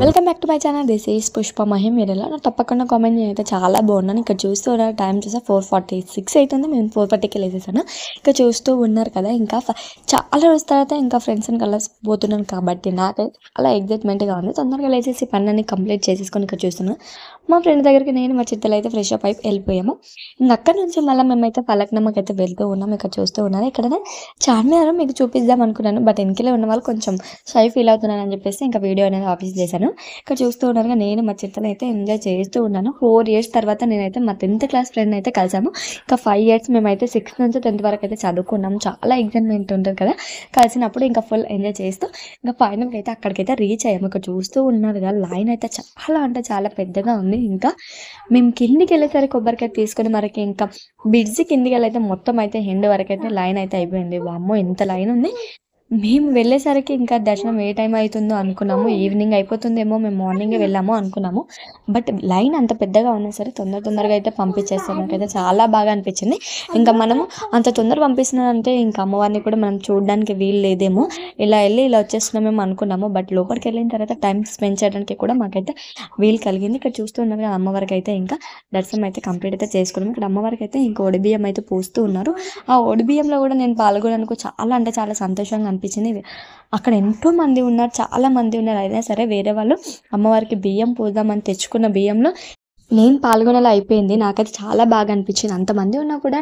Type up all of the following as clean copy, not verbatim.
Welcome back to my channel. This is Pushpa Mahim. మీరు ఎలా తప్పకుండా కామెంట్ చేయైతే చాలా బాగున్నాను. ఇక్కడ చూస్తూ ఉన్నారు టైం చూసా 4:46 అవుతుంది. మేము 4:30కి లేసేసాను. ఇక్కడ చూస్తూ ఉన్నారు కదా, ఇంకా చాలా రోజుల తర్వాత ఇంకా ఫ్రెండ్స్ని కలిసిపోతున్నాను కాబట్టి నాకైతే చాలా ఎగ్జైట్మెంట్గా ఉంది. తొందరగా లేచేసి పనులన్నీ కంప్లీట్ చేసేసుకొని ఇక్కడ చూస్తున్నాను. మా ఫ్రెండ్ దగ్గరికి నేను మా చిత్తలు అయితే ఫ్రెష్ అప్ అయి వెళ్ళిపోయాము. ఇంకా అక్కడ నుంచి మళ్ళీ మేమైతే ఫలక్నమ్మకి అయితే వెళ్తూ ఉన్నాం. ఇక్కడ చూస్తూ ఉన్నారు. ఇక్కడనే చార్మినార్ మీకు చూపిద్దాం అనుకున్నాను, బట్ వెనకలే ఉన్న వాళ్ళు కొంచెం షై ఫీల్ అవుతున్నాను అని చెప్పేసి ఇంకా వీడియో అనేది ఆఫీస్ చేశాను. ఇక్కడ చూస్తూ ఉన్నారుగా, నేను మా చిత్తలు అయితే ఎంజాయ్ చేస్తూ ఉన్నాను. 4 years తర్వాత నేనైతే మా 10th క్లాస్ ఫ్రెండ్ అయితే కలిసాము. ఇంకా 5 years మేమైతే 6th నుంచి 10th వరకు అయితే చదువుకున్నాము. చాలా ఎగ్జైట్మెంట్ ఉంటుంది కదా కలిసినప్పుడు. ఇంకా ఫుల్ ఎంజాయ్ చేస్తూ ఇంకా ఫైనల్గా అయితే అక్కడికైతే రీచ్ అయ్యాము. ఇక్కడ చూస్తూ ఉన్నారు కదా, లైన్ అయితే చాలా అంటే చాలా పెద్దగా ఉంది. ఇంకా మేము కిందికి వెళ్ళేసరికి కొబ్బరికాయ తీసుకుని మరకి ఇంకా బ్రిడ్జి కిందికి వెళ్ళైతే మొత్తం అయితే ఎండ్ వరకు అయితే లైన్ అయితే అయిపోయింది. వామ్మో ఎంత లైన్ ఉంది. మేము వెళ్ళేసరికి ఇంకా దర్శనం ఏ టైం అవుతుందో అనుకున్నాము. ఈవినింగ్ అయిపోతుందేమో, మేము మార్నింగే వెళ్ళాము అనుకున్నాము. బట్ లైన్ అంత పెద్దగా ఉన్నా సరే తొందరగా అయితే పంపించేస్తాం. నాకైతే చాలా బాగా అనిపించింది. ఇంకా మనము అంత తొందర పంపిస్తున్నారంటే ఇంకా అమ్మవారిని కూడా మనం చూడడానికి వీలు లేదేమో, ఇలా వచ్చేస్తున్నామేమో అనుకున్నాము. బట్ లోపలికి వెళ్ళిన తర్వాత టైం స్పెండ్ చేయడానికి కూడా మాకైతే వీలు కలిగింది. ఇక్కడ చూస్తున్నారు కదా, అమ్మవారికి అయితే ఇంకా దర్శనం అయితే కంప్లీట్ అయితే చేసుకున్నాము. ఇక్కడ అమ్మవారికి అయితే ఇంకా ఒడిబియ్యం అయితే పూస్తూ ఉన్నారు. ఆ ఒడిబియ్యంలో కూడా నేను పాల్గొనడానికి చాలా అంటే చాలా సంతోషంగా అనిపించింది. అక్కడ ఎంతో మంది ఉన్నారు, చాలా మంది ఉన్నారు. అయినా సరే వేరే వాళ్ళు అమ్మవారికి బియ్యం పూద్దామని తెచ్చుకున్న బియ్యంలో నేను పాల్గొనేలా అయిపోయింది. నాకైతే చాలా బాగా అనిపించింది. అంతమంది ఉన్నా కూడా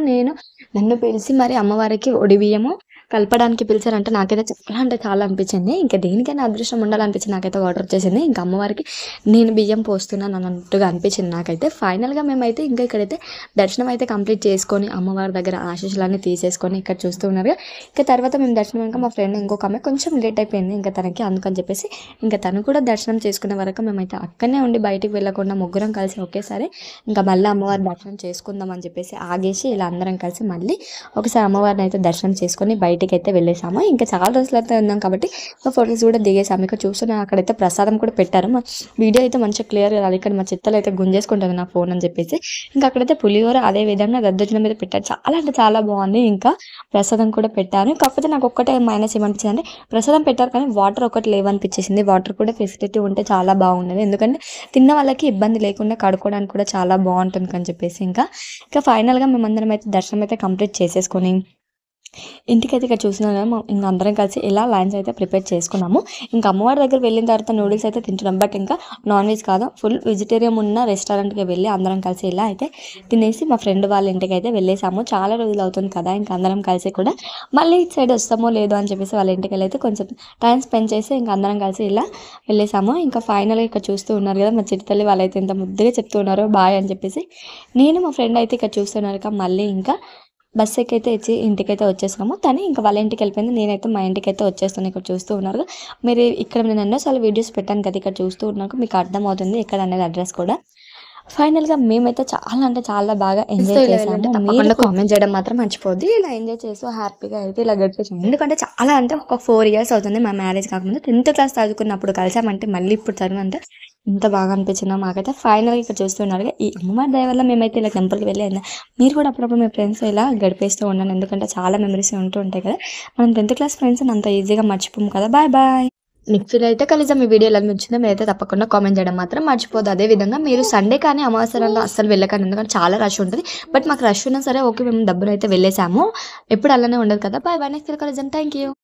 నన్ను పిలిచి మరి అమ్మవారికి ఒడి బియ్యము కలపడానికి పిలిచారంటే నాకైతే చాలా అంటే చాలా అనిపించింది. ఇంకా దేనికైనా అదృష్టం ఉండాలనిపించింది. నాకైతే వాటర్ వచ్చేసింది. ఇంకా అమ్మవారికి నేను బియ్యం పోస్తున్నాను అన్నట్టుగా అనిపించింది నాకైతే. ఫైనల్గా మేమైతే ఇంకా ఇక్కడైతే దర్శనం అయితే కంప్లీట్ చేసుకొని అమ్మవారి దగ్గర ఆశీస్సులన్నీ తీసేసుకొని ఇక్కడ చూస్తూ ఉన్నారుగా. ఇంకా తర్వాత మేము దర్శనం ఇంకా మా ఫ్రెండ్ ఇంకొక ఆమె కొంచెం లేట్ అయిపోయింది ఇంకా తనకి, అందుకని చెప్పేసి ఇంకా తను కూడా దర్శనం చేసుకునే వరకు మేమైతే అక్కడనే ఉండి బయటికి వెళ్ళకుండా ముగ్గురం కలిసి ఒకేసారి ఇంకా మళ్ళీ అమ్మవారి దర్శనం చేసుకుందాం అని చెప్పేసి ఆగేసి ఇలా అందరం కలిసి మళ్ళీ ఒకసారి అమ్మవారిని అయితే దర్శనం చేసుకొని బయటికి అయితే వెళ్ళేసాము. ఇంకా చాలా రోజులు అయితే ఉన్నాం కాబట్టి ఫొటోస్ కూడా దిగేసాము. ఇక్కడ చూస్తున్నా అక్కడైతే ప్రసాదం కూడా పెట్టారు. మా వీడియో అయితే మంచిగా క్లియర్గా రాదు. ఇక్కడ మా చిత్తలు అయితే గుంజేసుకుంటుంది నా ఫోన్ అని చెప్పేసి. ఇంకా అక్కడైతే పులిహోర అదే విధంగా దద్దోజనం మీద పెట్టారు. చాలా అంటే చాలా బాగుంది. ఇంకా ప్రసాదం కూడా పెట్టారు. కాకపోతే నాకు ఒక్కటే మైనస్ ఏమనిపించింది అంటే ప్రసాదం పెట్టారు కానీ వాటర్ ఒకటి లేవనిపించేసింది. వాటర్ కూడా ఫెసిలిటీ ఉంటే చాలా బాగుండేది, ఎందుకంటే తిన్న వాళ్ళకి ఇబ్బంది లేకుండా కడుక్కోవడానికి కూడా చాలా బాగుంటుంది అని చెప్పేసి. ఇంకా ఫైనల్గా మేమందరం అయితే దర్శనం అయితే కంప్లీట్ చేసేసుకొని ఇంటికైతే ఇక్కడ చూసినా కదా ఇంకా అందరం కలిసి ఇలా లంచ్ అయితే ప్రిపేర్ చేసుకున్నాము. ఇంకా అమ్మవారి దగ్గర వెళ్ళిన తర్వాత నూడిల్స్ అయితే తింటున్నాం. బట్ ఇంకా నాన్ వెజ్ కాదు, ఫుల్ వెజిటేరియన్ ఉన్న రెస్టారెంట్కి వెళ్ళి అందరం కలిసి ఇలా అయితే తినేసి మా ఫ్రెండ్ వాళ్ళ ఇంటికి అయితే వెళ్ళేసాము. చాలా రోజులు అవుతుంది కదా, ఇంకా అందరం కలిసి కూడా మళ్ళీ ఇటు సైడ్ వస్తామో లేదో అని చెప్పేసి వాళ్ళ ఇంటికి వెళ్ళి అయితే కొంచెం టైం స్పెండ్ చేసి ఇంకా అందరం కలిసి ఇలా వెళ్ళేసాము. ఇంకా ఫైనల్గా ఇక్కడ చూస్తూ ఉన్నారు కదా, మా చిట్టి వాళ్ళైతే ఇంత ముద్దుగా చెప్తూ ఉన్నారు బాయ్ అని చెప్పేసి. నేను మా ఫ్రెండ్ అయితే ఇక్కడ చూస్తున్నారు మళ్ళీ ఇంకా బస్ ఎక్కైతే ఇచ్చి ఇంటికైతే వచ్చేసాము. తను ఇంకా వాళ్ళ ఇంటికి వెళ్ళిపోయింది. నేనైతే మా ఇంటికి అయితే వచ్చేస్తాను. ఇక్కడ చూస్తూ ఉన్నారు మీరు, ఇక్కడ నేను ఎన్నోసార్లు వీడియోస్ పెట్టాను కదా, ఇక్కడ చూస్తూ ఉన్నాక మీకు అర్థమవుతుంది ఇక్కడ అనేది అడ్రస్ కూడా. ఫైనల్గా మేమైతే చాలా అంటే చాలా బాగా ఎంజాయ్ చేసాము. తప్పకుండా కామెంట్ చేయడం మాత్రం మర్చిపోద్ది. ఇలా ఎంజాయ్ చేస్తూ హ్యాపీగా అయితే ఇలా గడిపేసాము. ఎందుకంటే చాలా అంటే ఒక 4 years అవుతుంది మా మ్యారేజ్ కాకముందు. 10th క్లాస్ చదువుకున్నప్పుడు కలిసామంటే మళ్ళీ ఇప్పుడు చదివంటే ఎంత బాగా అనిపించిందో మాకైతే. ఫైనల్గా ఇక్కడ చూస్తున్నారు ఈ అమ్మవారి దయ వల్ల మేమైతే ఇలా టెంపుల్కి వెళ్ళి మీరు కూడా అప్పుడప్పుడు మీ ఫ్రెండ్స్ ఇలా గడిపేస్తూ ఉన్నాను, ఎందుకంటే చాలా మెమరీస్ ఉంటూ ఉంటాయి కదా. మనం 10th క్లాస్ ఫ్రెండ్స్ అంత ఈజీగా మర్చిపోము కదా. Bye bye. నెక్స్ట్ అయితే కలిసి మీ వీడియో ఎలా వచ్చిందో మీరైతే తప్పకుండా కామెంట్ చేయడం మాత్రం మర్చిపోదు. అదేవిధంగా మీరు సండే కానీ అమావాస్యలో అస్సలు వెళ్ళకండి, ఎందుకంటే చాలా రష్ ఉంటుంది. బట్ మాకు రష్ ఉన్నా సరే ఓకే, మేము డబ్బులు అయితే వెళ్ళేసాము. ఎప్పుడు అలానే ఉండదు కదా. Bye bye. నెక్స్ట్ కలిసి థ్యాంక్ యూ.